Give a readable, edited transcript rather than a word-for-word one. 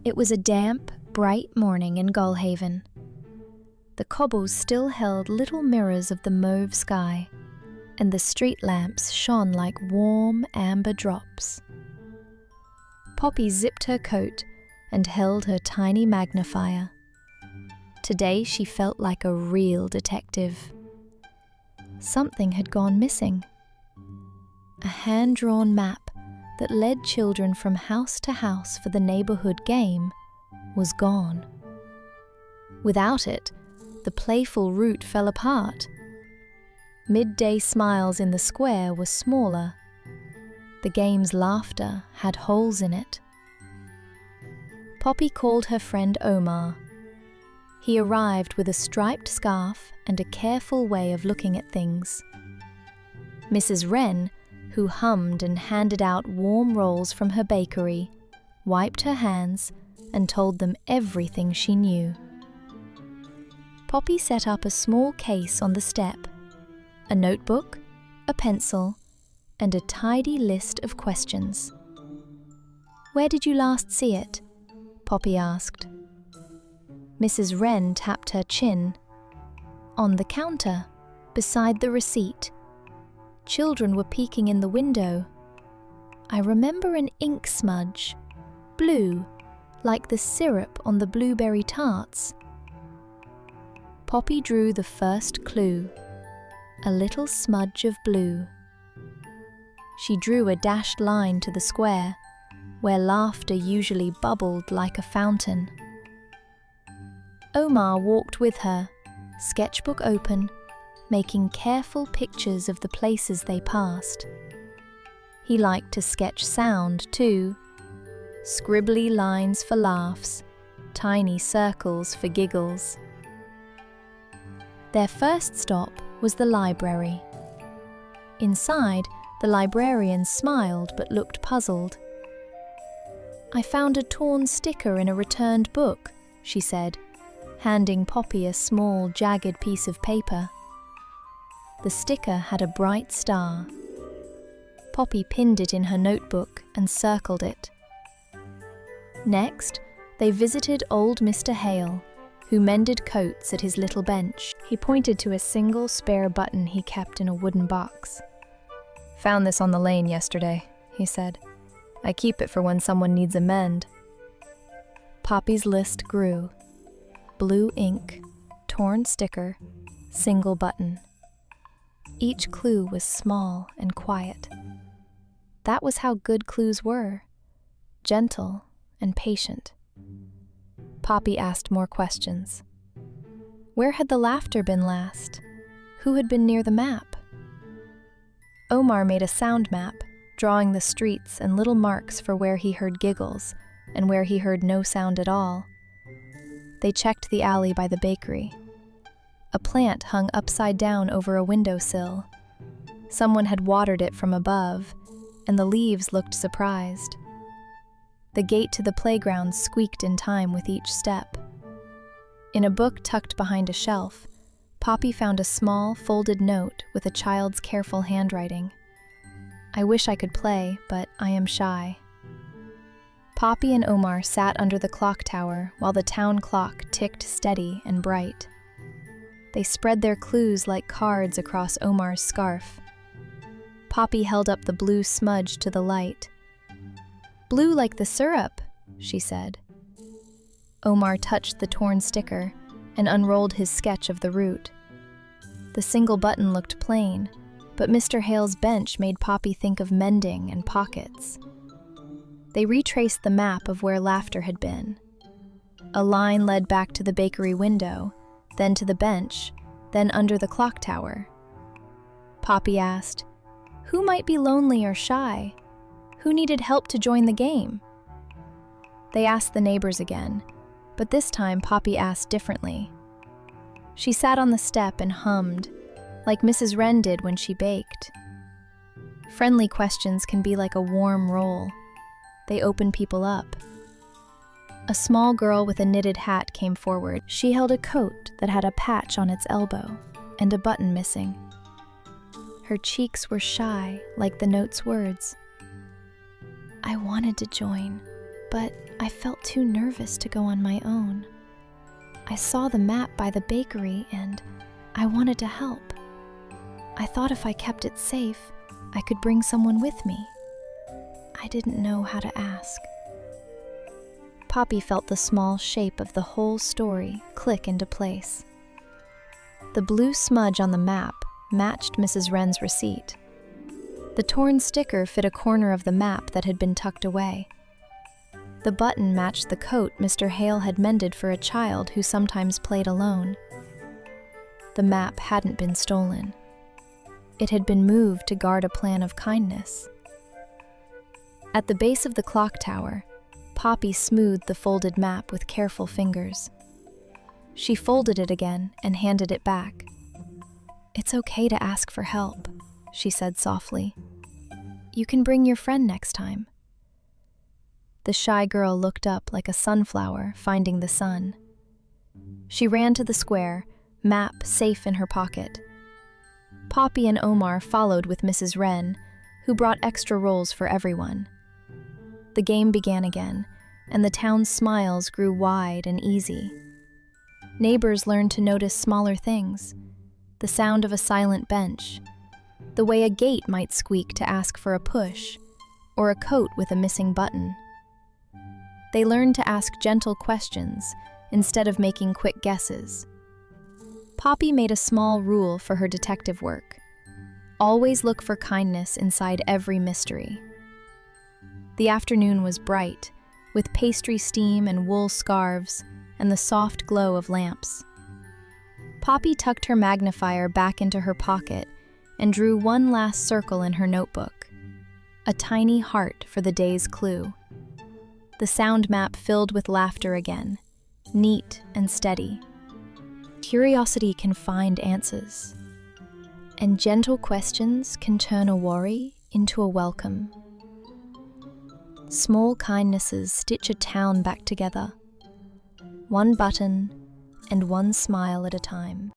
It was a damp, bright morning in Gullhaven. The cobbles still held little mirrors of the mauve sky, and the street lamps shone like warm amber drops. Poppy zipped her coat and held her tiny magnifier. Today she felt like a real detective. Something had gone missing. A hand-drawn map that led children from house to house for the neighborhood game was gone. Without it, the playful route fell apart. Midday smiles in the square were smaller. The game's laughter had holes in it. Poppy called her friend Omar. He arrived with a striped scarf and a careful way of looking at things. Mrs. Wren, who hummed and handed out warm rolls from her bakery, wiped her hands and told them everything she knew. Poppy set up a small case on the step, a notebook, a pencil, and a tidy list of questions. "Where did you last see it?" Poppy asked. Mrs. Wren tapped her chin. "On the counter, beside the receipt. Children were peeking in the window. I remember an ink smudge, blue, like the syrup on the blueberry tarts." Poppy drew the first clue, a little smudge of blue. She drew a dashed line to the square, where laughter usually bubbled like a fountain. Omar walked with her, sketchbook open, making careful pictures of the places they passed. He liked to sketch sound, too. Scribbly lines for laughs, tiny circles for giggles. Their first stop was the library. Inside, the librarian smiled but looked puzzled. "I found a torn sticker in a returned book," she said, handing Poppy a small, jagged piece of paper. The sticker had a bright star. Poppy pinned it in her notebook and circled it. Next, they visited old Mr. Hale, who mended coats at his little bench. He pointed to a single spare button he kept in a wooden box. "Found this on the lane yesterday," he said. "I keep it for when someone needs a mend." Poppy's list grew. Blue ink, torn sticker, single button. Each clue was small and quiet. That was how good clues were, gentle and patient. Poppy asked more questions. Where had the laughter been last? Who had been near the map? Omar made a sound map, drawing the streets and little marks for where he heard giggles and where he heard no sound at all. They checked the alley by the bakery. A plant hung upside down over a windowsill. Someone had watered it from above, and the leaves looked surprised. The gate to the playground squeaked in time with each step. In a book tucked behind a shelf, Poppy found a small, folded note with a child's careful handwriting. "I wish I could play, but I am shy." Poppy and Omar sat under the clock tower while the town clock ticked steady and bright. They spread their clues like cards across Omar's scarf. Poppy held up the blue smudge to the light. "Blue like the syrup," she said. Omar touched the torn sticker and unrolled his sketch of the route. The single button looked plain, but Mr. Hale's bench made Poppy think of mending and pockets. They retraced the map of where laughter had been. A line led back to the bakery window, then to the bench, then under the clock tower. Poppy asked, "Who might be lonely or shy? Who needed help to join the game?" They asked the neighbors again, but this time Poppy asked differently. She sat on the step and hummed, like Mrs. Wren did when she baked. Friendly questions can be like a warm roll. They open people up. A small girl with a knitted hat came forward. She held a coat that had a patch on its elbow and a button missing. Her cheeks were shy, like the note's words. "I wanted to join, but I felt too nervous to go on my own. I saw the map by the bakery and I wanted to help. I thought if I kept it safe, I could bring someone with me. I didn't know how to ask. Poppy felt the small shape of the whole story click into place. The blue smudge on the map matched Mrs. Wren's receipt. The torn sticker fit a corner of the map that had been tucked away. The button matched the coat Mr. Hale had mended for a child who sometimes played alone. The map hadn't been stolen. It had been moved to guard a plan of kindness. At the base of the clock tower, Poppy smoothed the folded map with careful fingers. She folded it again and handed it back. "It's okay to ask for help," she said softly. "You can bring your friend next time." The shy girl looked up like a sunflower finding the sun. She ran to the square, map safe in her pocket. Poppy and Omar followed with Mrs. Wren, who brought extra rolls for everyone. The game began again, and the town's smiles grew wide and easy. Neighbors learned to notice smaller things, the sound of a silent bench, the way a gate might squeak to ask for a push, or a coat with a missing button. They learned to ask gentle questions instead of making quick guesses. Poppy made a small rule for her detective work: always look for kindness inside every mystery. The afternoon was bright, with pastry steam and wool scarves and the soft glow of lamps. Poppy tucked her magnifier back into her pocket and drew one last circle in her notebook, a tiny heart for the day's clue. The sound map filled with laughter again, neat and steady. Curiosity can find answers, and gentle questions can turn a worry into a welcome. Small kindnesses stitch a town back together, one button and one smile at a time.